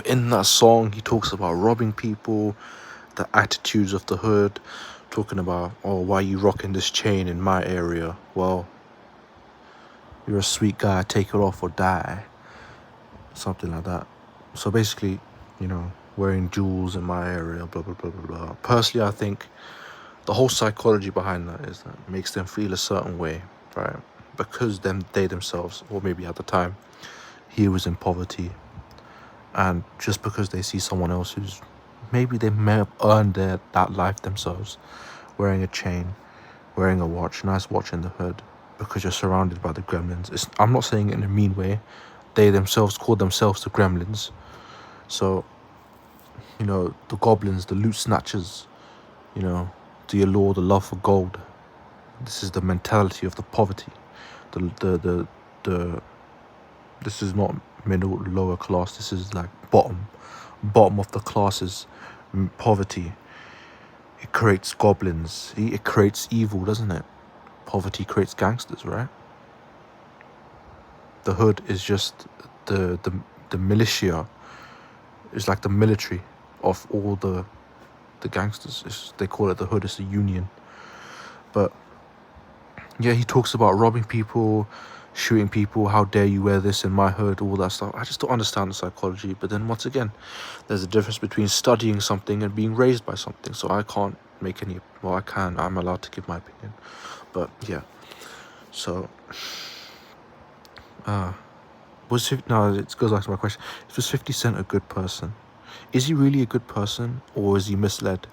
In that song, he talks about robbing people, the attitudes of the hood, talking about, oh, why you rocking this chain in my area? Well, you're a sweet guy, take it off or die. Something like that. So basically, wearing jewels in my area, blah, blah, blah, blah, blah. Personally, I think the whole psychology behind that is that it makes them feel a certain way, right? Because they themselves, or maybe at the time, he was in poverty. And just because they see someone else who's, maybe they may have earned that life themselves, wearing a chain, wearing a watch, nice watch in the hood, because you're surrounded by the gremlins. I'm not saying it in a mean way. They themselves call themselves the gremlins. So, the goblins, the loot snatchers, the allure, the love for gold. This is the mentality of the poverty. This is not middle, lower class. This is like bottom of the classes. Poverty. It creates goblins. It creates evil, doesn't it? Poverty creates gangsters, right? The hood is just the militia. It's like the military of all the gangsters. They call it the hood. It's a union. But yeah, he talks about robbing people, shooting people. How dare you wear this in my hood? All that stuff. I just don't understand the psychology. But then once again, there's a difference between studying something and being raised by something. So I can't make any. Well, I can. I'm allowed to give my opinion. But yeah. So. It goes back to my question. Was 50 Cent a good person? Is he really a good person, or is he misled?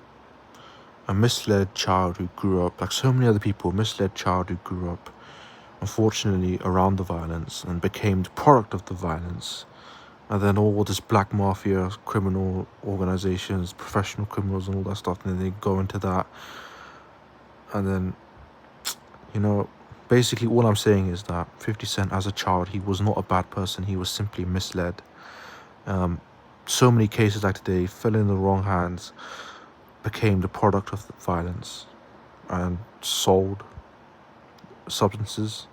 A misled child who grew up, like so many other people, a misled child who grew up, unfortunately, around the violence and became the product of the violence. And then all this black mafia, criminal organizations, professional criminals and all that stuff, and then they go into that. And then, basically all I'm saying is that 50 Cent as a child, he was not a bad person. He was simply misled. So many cases like today, fell in the wrong hands, became the product of the violence, and sold substances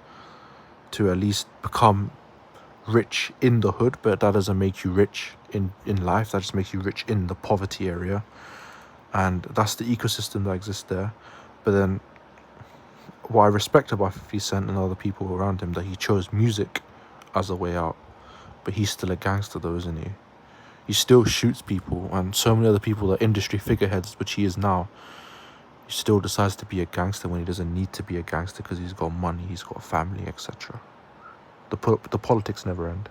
to at least become rich in the hood. But that doesn't make you rich in life. That just makes you rich in the poverty area. And that's the ecosystem that exists there. But then what I respect about 50 Cent and other people around him, that he chose music as a way out. But he's still a gangster though, isn't he? He still shoots people, and so many other people are industry figureheads, which he is now. He still decides to be a gangster when he doesn't need to be a gangster because he's got money, he's got a family, etc. The politics never end.